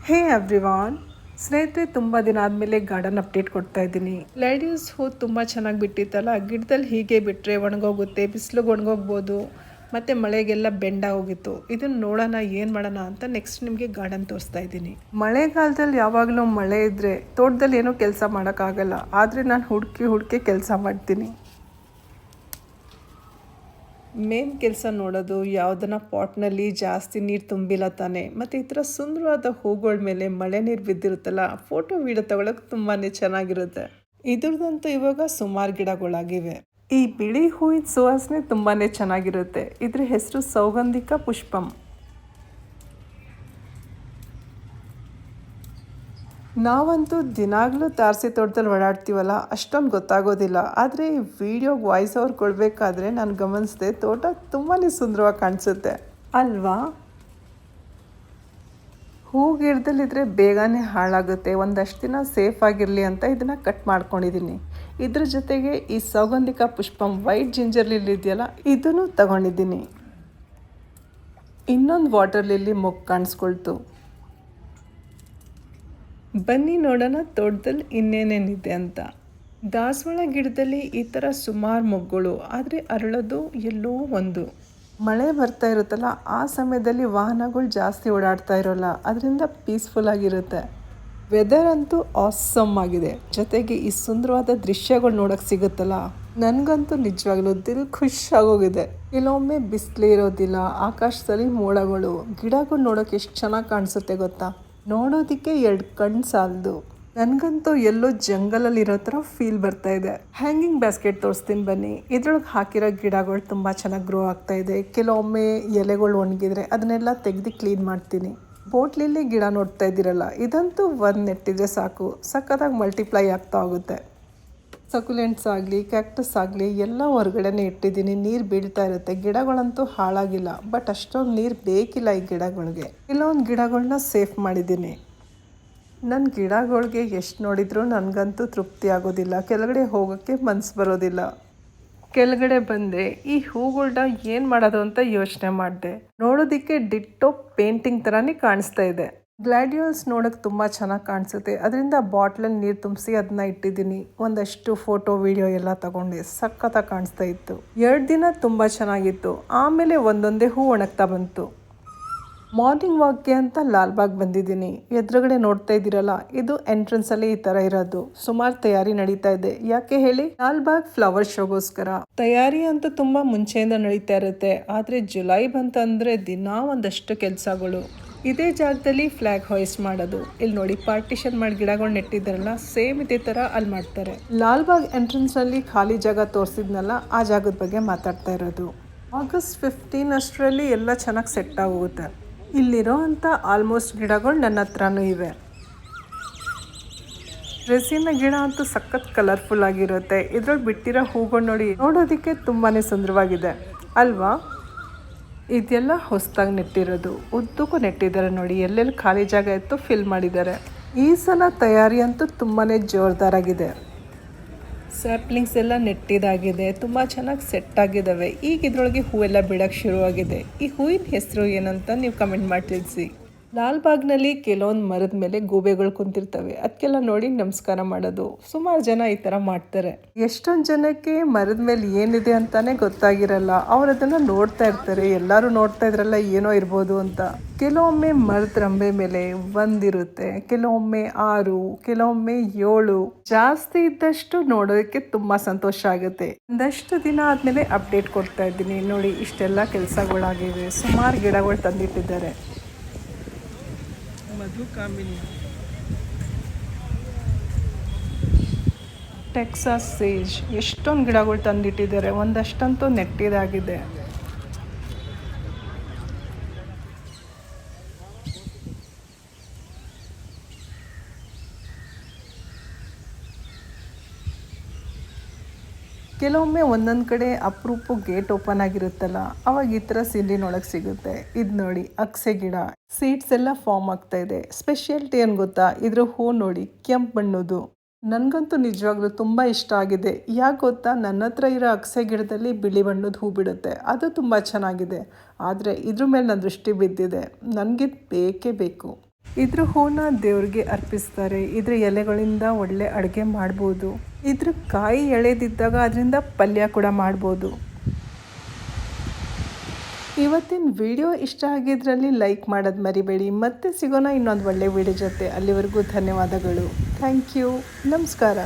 ಹೇ everyone, ಸ್ನೇಹಿತರೆ ತುಂಬ ದಿನ ಆದಮೇಲೆ ಗಾರ್ಡನ್ ಅಪ್ಡೇಟ್ ಕೊಡ್ತಾ ಇದ್ದೀನಿ. ಲೇಡೀಸ್ ಹೂ ತುಂಬ ಚೆನ್ನಾಗಿ ಬಿಟ್ಟಿತ್ತಲ್ಲ, ಗಿಡದಲ್ಲಿ ಹೀಗೆ ಬಿಟ್ಟರೆ ಒಣಗೋಗುತ್ತೆ, ಬಿಸಿಲಿಗೆ ಒಣಗೋಗ್ಬೋದು, ಮತ್ತು ಮಳೆಗೆಲ್ಲ ಬೆಂಡ ಹೋಗಿತ್ತು. ಇದನ್ನು ನೋಡೋಣ ಏನು ಮಾಡೋಣ ಅಂತ ನೆಕ್ಸ್ಟ್ ನಿಮಗೆ ಗಾರ್ಡನ್ ತೋರಿಸ್ತಾ ಇದ್ದೀನಿ. ಮಳೆಗಾಲದಲ್ಲಿ ಯಾವಾಗಲೂ ಮಳೆ ಇದ್ದರೆ ತೋಟದಲ್ಲಿ ಏನೂ ಕೆಲಸ ಮಾಡೋಕ್ಕಾಗಲ್ಲ, ಆದರೆ ನಾನು ಹುಡುಕಿ ಕೆಲಸ ಮಾಡ್ತೀನಿ. ಮೇನ್ ಕೆಲಸ ನೋಡೋದು ಯಾವುದನ್ನ ಪಾಟ್ನಲ್ಲಿ ಜಾಸ್ತಿ ನೀರು ತುಂಬಿಲ್ಲ ತಾನೆ, ಮತ್ತು ಈ ಥರ ಸುಂದರವಾದ ಹೂಗಳ ಮೇಲೆ ಮಳೆ ನೀರು ಬಿದ್ದಿರುತ್ತಲ್ಲ, ಫೋಟೋ ವೀಡಿಯೋ ತಗೊಳಕ್ಕೆ ತುಂಬಾ ಚೆನ್ನಾಗಿರುತ್ತೆ. ಇದ್ರದಂತೂ ಇವಾಗ ಸುಮಾರು ಗಿಡಗಳಾಗಿವೆ. ಈ ಬಿಳಿ ಹೂವಿನ ಸುವಾಸನೆ ತುಂಬಾ ಚೆನ್ನಾಗಿರುತ್ತೆ. ಇದ್ರ ಹೆಸರು ಸೌಗಂಧಿಕ ಪುಷ್ಪಂ. ನಾವಂತೂ ದಿನಾಗಲೂ ತಾರಸಿ ತೋಟದಲ್ಲಿ ಓಡಾಡ್ತೀವಲ್ಲ, ಅಷ್ಟೊಂದು ಗೊತ್ತಾಗೋದಿಲ್ಲ. ಆದರೆ ಈ ವಿಡಿಯೋಗೆ ವಾಯ್ಸ್ ಓವರ್ ಕೊಡಬೇಕಾದ್ರೆ ನಾನು ಗಮನಿಸಿದೆ, ತೋಟ ತುಂಬಾ ಸುಂದರವಾಗಿ ಕಾಣಿಸುತ್ತೆ ಅಲ್ವಾ. ಹೂ ಗಿಡದಲ್ಲಿದ್ದರೆ ಬೇಗನೆ ಹಾಳಾಗುತ್ತೆ. ಒಂದಷ್ಟು ದಿನ ಸೇಫ್ ಆಗಿರಲಿ ಅಂತ ಇದನ್ನು ಕಟ್ ಮಾಡ್ಕೊಂಡಿದ್ದೀನಿ. ಇದ್ರ ಜೊತೆಗೆ ಈ ಸೌಗಂಧಿಕ ಪುಷ್ಪಂ ವೈಟ್ ಜಿಂಜರ್ ಲಿಲ್ಲಿ ಇದೆಯಲ್ಲ, ಇದನ್ನು ತಗೊಂಡಿದ್ದೀನಿ. ಇನ್ನೊಂದು ವಾಟರ್ ಲಿಲ್ಲಿ ಮೊಗ್ಗು ಕಾಣಿಸ್ಕೊಳ್ತು. ಬನ್ನಿ ನೋಡೋಣ ತೋಟದಲ್ಲಿ ಇನ್ನೇನೇನಿದೆ ಅಂತ. ದಾಸವಾಳ ಗಿಡದಲ್ಲಿ ಈ ಥರ ಸುಮಾರು ಮೊಗ್ಗುಗಳು, ಆದರೆ ಅರಳೋದು ಎಲ್ಲೋ ಒಂದು. ಮಳೆ ಬರ್ತಾ ಇರುತ್ತಲ್ಲ, ಆ ಸಮಯದಲ್ಲಿ ವಾಹನಗಳು ಜಾಸ್ತಿ ಓಡಾಡ್ತಾ ಇರೋಲ್ಲ, ಅದರಿಂದ ಪೀಸ್ಫುಲ್ ಆಗಿರುತ್ತೆ. ವೆದರ್ ಅಂತೂ ಆಸಮ್ ಆಗಿದೆ. ಜೊತೆಗೆ ಈ ಸುಂದರವಾದ ದೃಶ್ಯಗಳು ನೋಡೋಕ್ಕೆ ಸಿಗುತ್ತಲ್ಲ, ನನಗಂತೂ ನಿಜವಾಗ್ಲೂ ದಿಲ್ ಖುಷ್ ಆಗೋಗಿದೆ. ಕೆಲವೊಮ್ಮೆ ಬಿಸಿಲೇ ಇರೋದಿಲ್ಲ, ಆಕಾಶದಲ್ಲಿ ಮೋಡಗಳು, ಗಿಡಗಳು ನೋಡೋಕೆ ಎಷ್ಟು ಚೆನ್ನಾಗಿ ಕಾಣಿಸುತ್ತೆ ಗೊತ್ತಾ. ನೋಡೋದಕ್ಕೆ 2 ಕಣ್ಣು ಸಾಲದು. ನನಗಂತೂ ಎಲ್ಲೋ ಜಂಗಲಲ್ಲಿ ಇರೋ ಥರ ಫೀಲ್ ಬರ್ತಾ ಇದೆ. ಹ್ಯಾಂಗಿಂಗ್ ಬ್ಯಾಸ್ಕೆಟ್ ತೋರಿಸ್ತೀನಿ ಬನ್ನಿ. ಇದ್ರೊಳಗೆ ಹಾಕಿರೋ ಗಿಡಗಳು ತುಂಬ ಚೆನ್ನಾಗಿ ಗ್ರೋ ಆಗ್ತಾ ಇದೆ. ಕೆಲವೊಮ್ಮೆ ಎಲೆಗಳು ಒಣಗಿದ್ರೆ ಅದನ್ನೆಲ್ಲ ತೆಗೆದು ಕ್ಲೀನ್ ಮಾಡ್ತೀನಿ. ಬೋಟ್ಲಿಲ್ಲಿ ಗಿಡ ನೋಡ್ತಾ ಇದ್ದೀರಲ್ಲ, ಇದಂತೂ ಒಂದು ನೆಟ್ಟಿದ್ರೆ ಸಾಕು, ಸಖತ್ತಾಗಿ ಮಲ್ಟಿಪ್ಲೈ ಆಗ್ತಾ ಹೋಗುತ್ತೆ. ಸಕುಲೆಂಟ್ಸ್ ಆಗಲಿ, ಕ್ಯಾಕ್ಟಸ್ ಆಗಲಿ ಎಲ್ಲ ಹೊರಗಡೆನೇ ಇಟ್ಟಿದ್ದೀನಿ. ನೀರು ಬೀಳ್ತಾ ಇರುತ್ತೆ. ಗಿಡಗಳಂತೂ ಹಾಳಾಗಿಲ್ಲ, ಬಟ್ ಅಷ್ಟೊಂದು ನೀರು ಬೇಕಿಲ್ಲ ಈ ಗಿಡಗಳಿಗೆ. ಕೆಲವೊಂದು ಗಿಡಗಳನ್ನ ಸೇಫ್ ಮಾಡಿದ್ದೀನಿ. ನನ್ನ ಗಿಡಗಳಿಗೆ ಎಷ್ಟು ನೋಡಿದರೂ ನನಗಂತೂ ತೃಪ್ತಿ ಆಗೋದಿಲ್ಲ. ಕೆಳಗಡೆ ಹೋಗೋಕ್ಕೆ ಮನಸ್ಸು ಬರೋದಿಲ್ಲ. ಕೆಳಗಡೆ ಬಂದೆ ಈ ಹೂಗಳನ್ನ ಏನು ಮಾಡೋದು ಅಂತ ಯೋಚನೆ ಮಾಡಿದೆ. ನೋಡೋದಕ್ಕೆ ಡಿಟ್ಟೋ ಪೇಂಟಿಂಗ್ ಥರನೇ ಕಾಣಿಸ್ತಾ ಇದೆ. ಗ್ಲಾಡಿಯೋಲ್ಸ್ ನೋಡೋಕೆ ತುಂಬ ಚೆನ್ನಾಗಿ ಕಾಣಿಸುತ್ತೆ. ಅದರಿಂದ ಬಾಟ್ಲಲ್ಲಿ ನೀರು ತುಂಬಿಸಿ ಅದನ್ನ ಇಟ್ಟಿದ್ದೀನಿ. ಒಂದಷ್ಟು ಫೋಟೋ ವಿಡಿಯೋ ಎಲ್ಲ ತಗೊಂಡೆ. ಸಖತ್ತಾಗಿ ಕಾಣಿಸ್ತಾ ಇತ್ತು. 2 ದಿನ ತುಂಬ ಚೆನ್ನಾಗಿತ್ತು. ಆಮೇಲೆ ಒಂದೊಂದೇ ಹೂ ಒಣಗ್ತಾ ಬಂತು. ಮಾರ್ನಿಂಗ್ ವಾಕ್ಗೆ ಅಂತ ಲಾಲ್ಬಾಗ್ ಬಂದಿದ್ದೀನಿ. ಎದುರುಗಡೆ ನೋಡ್ತಾ ಇದ್ದೀರಲ್ಲ, ಇದು ಎಂಟ್ರೆನ್ಸಲ್ಲಿ ಈ ಥರ ಇರೋದು. ಸುಮಾರು ತಯಾರಿ ನಡೀತಾ ಇದೆ. ಯಾಕೆ ಹೇಳಿ, ಲಾಲ್ಬಾಗ್ ಫ್ಲವರ್ ಶೋಗೋಸ್ಕರ. ತಯಾರಿ ಅಂತೂ ತುಂಬ ಮುಂಚೆಯಿಂದ ನಡೀತಾ ಇರುತ್ತೆ. ಆದರೆ ಜುಲೈ ಬಂತಂದರೆ ದಿನ ಒಂದಷ್ಟು ಕೆಲಸಗಳು. ಇದೇ ಜಾಗದಲ್ಲಿ ಫ್ಲಾಗ್ ಹಾಯ್ಸ್ಟ್ ಮಾಡೋದು. ಇಲ್ಲಿ ನೋಡಿ, ಪಾರ್ಟಿಷನ್ ಮಾಡಿ ಗಿಡಗಳು ನೆಟ್ಟಿದ್ದಾರಲ್ಲ, ಸೇಮ್ ಇದೇ ಥರ ಅಲ್ಲಿ ಮಾಡ್ತಾರೆ. ಲಾಲ್ಬಾಗ್ ಎಂಟ್ರೆನ್ಸ್ನಲ್ಲಿ ಖಾಲಿ ಜಾಗ ತೋರಿಸಿದ್ನಲ್ಲ, ಆ ಜಾಗದ ಬಗ್ಗೆ ಮಾತಾಡ್ತಾ ಇರೋದು. ಆಗಸ್ಟ್ 15 ಅಷ್ಟರಲ್ಲಿ ಎಲ್ಲ ಚೆನ್ನಾಗಿ ಸೆಟ್ ಆಗೋಗುತ್ತೆ. ಇಲ್ಲಿರೋ ಅಂಥ ಆಲ್ಮೋಸ್ಟ್ ಗಿಡಗಳು ನನ್ನ ಹತ್ರನೂ ಇವೆ. ರೆಸಿನ ಗಿಡ ಅಂತೂ ಸಖತ್ ಕಲರ್ಫುಲ್ ಆಗಿರುತ್ತೆ. ಇದ್ರೊಳಗೆ ಬಿಟ್ಟಿರೋ ಹೂಗಳು ನೋಡಿ, ನೋಡೋದಕ್ಕೆ ತುಂಬಾ ಸುಂದರವಾಗಿದೆ ಅಲ್ವಾ. ಇದೆಲ್ಲ ಹೊಸದಾಗಿ ನೆಟ್ಟಿರೋದು. ಉದ್ದಕ್ಕೂ ನೆಟ್ಟಿದ್ದಾರೆ ನೋಡಿ, ಎಲ್ಲೆಲ್ಲಿ ಖಾಲಿ ಜಾಗ ಇತ್ತು ಫಿಲ್ ಮಾಡಿದ್ದಾರೆ. ಈ ಸಲ ತಯಾರಿ ಅಂತೂ ತುಂಬಾ ಜೋರ್ದಾರಾಗಿದೆ. ಸ್ಯಾಪ್ಲಿಂಗ್ಸ್ ಎಲ್ಲ ನೆಟ್ಟಿದಾಗಿದೆ, ತುಂಬ ಚೆನ್ನಾಗಿ ಸೆಟ್ ಆಗಿದ್ದಾವೆ. ಈಗ ಇದ್ರೊಳಗೆ ಹೂವೆಲ್ಲ ಬಿಡೋಕ್ಕೆ ಶುರುವಾಗಿದೆ. ಈ ಹೂವಿನ ಹೆಸರು ಏನಂತ ನೀವು ಕಮೆಂಟ್ ಮಾಡಿ ತಿಳಿಸಿ. ಲಾಲ್ಬಾಗ್ನಲ್ಲಿ ಕೆಲವೊಂದು ಮರದ ಮೇಲೆ ಗೂಬೆಗಳು ಕುಂತಿರ್ತವೆ. ಅದಕ್ಕೆಲ್ಲ ನೋಡಿ ನಮಸ್ಕಾರ ಮಾಡೋದು. ಸುಮಾರು ಜನ ಈ ಥರ ಮಾಡ್ತಾರೆ. ಎಷ್ಟೊಂದು ಜನಕ್ಕೆ ಮರದ ಮೇಲೆ ಏನಿದೆ ಅಂತಾನೆ ಗೊತ್ತಾಗಿರಲ್ಲ. ಅವ್ರು ಅದನ್ನು ನೋಡ್ತಾ ಇರ್ತಾರೆ. ಎಲ್ಲರೂ ನೋಡ್ತಾ ಇದ್ರಲ್ಲ, ಏನೋ ಇರ್ಬೋದು ಅಂತ. ಕೆಲವೊಮ್ಮೆ ಮರದ ರಂಬೆ ಮೇಲೆ 1 ಇರುತ್ತೆ, ಕೆಲವೊಮ್ಮೆ 6, ಕೆಲವೊಮ್ಮೆ 7. ಜಾಸ್ತಿ ಇದ್ದಷ್ಟು ನೋಡೋದಕ್ಕೆ ತುಂಬ ಸಂತೋಷ ಆಗುತ್ತೆ. ಒಂದಷ್ಟು ದಿನ ಆದಮೇಲೆ ಅಪ್ಡೇಟ್ ಕೊಡ್ತಾ ಇದ್ದೀನಿ. ನೋಡಿ, ಇಷ್ಟೆಲ್ಲ ಕೆಲಸಗಳಾಗಿವೆ. ಸುಮಾರು ಗಿಡಗಳು ತಂದಿಟ್ಟಿದ್ದಾರೆ. ಮಧುಕಾಮಿನಿ, ಟೆಕ್ಸಾಸ್ ಸೇಜ್, ಎಷ್ಟೊಂದು ಗಿಡಗಳು ತಂದಿಟ್ಟಿದ್ದಾರೆ. ಒಂದಷ್ಟಂತೂ ನೆಟ್ಟಿದಾಗಿದೆ. ಕೆಲವೊಮ್ಮೆ ಒಂದೊಂದು ಕಡೆ ಅಪರೂಪ ಗೇಟ್ ಓಪನ್ ಆಗಿರುತ್ತಲ್ಲ, ಅವಾಗ ಈ ಥರ ಸೀನ್ರಿ ನೋಡೋಕ್ಕೆ ಸಿಗುತ್ತೆ. ಇದು ನೋಡಿ, ಅಕ್ಸೆ ಗಿಡ, ಸೀಡ್ಸ್ ಎಲ್ಲ ಫಾರ್ಮ್ ಆಗ್ತಾ ಇದೆ. ಸ್ಪೆಷಾಲಿಟಿ ಏನು ಗೊತ್ತಾ, ಇದ್ರ ಹೂ ನೋಡಿ, ಕೆಂಪು ಬಣ್ಣದ್ದು. ನನಗಂತೂ ನಿಜವಾಗ್ಲೂ ತುಂಬ ಇಷ್ಟ ಆಗಿದೆ. ಯಾಕೆ ಗೊತ್ತಾ, ನನ್ನ ಹತ್ರ ಇರೋ ಅಕ್ಸೆ ಗಿಡದಲ್ಲಿ ಬಿಳಿ ಬಣ್ಣದ ಹೂ ಬಿಡುತ್ತೆ, ಅದು ತುಂಬ ಚೆನ್ನಾಗಿದೆ. ಆದರೆ ಇದ್ರ ಮೇಲೆ ನನ್ನ ದೃಷ್ಟಿ ಬಿದ್ದಿದೆ. ನನಗೆ ಬೇಕೇ ಬೇಕು. ಇದ್ರ ಹೂನ ದೇವ್ರಿಗೆ ಅರ್ಪಿಸ್ತಾರೆ. ಇದ್ರ ಎಲೆಗಳಿಂದ ಒಳ್ಳೆ ಅಡುಗೆ ಮಾಡ್ಬೋದು. ಇದ್ರ ಕಾಯಿ ಎಳೆದಿದ್ದಾಗ ಅದರಿಂದ ಪಲ್ಯ ಕೂಡ ಮಾಡ್ಬೋದು. ಇವತ್ತಿನ ವಿಡಿಯೋ ಇಷ್ಟ ಆಗಿದ್ರಲ್ಲಿ ಲೈಕ್ ಮಾಡೋದು ಮರಿಬೇಡಿ. ಮತ್ತೆ ಸಿಗೋಣ ಇನ್ನೊಂದು ಒಳ್ಳೆ ವಿಡಿಯೋ ಜೊತೆ. ಅಲ್ಲಿವರೆಗೂ ಧನ್ಯವಾದಗಳು. Thank you. ನಮಸ್ಕಾರ.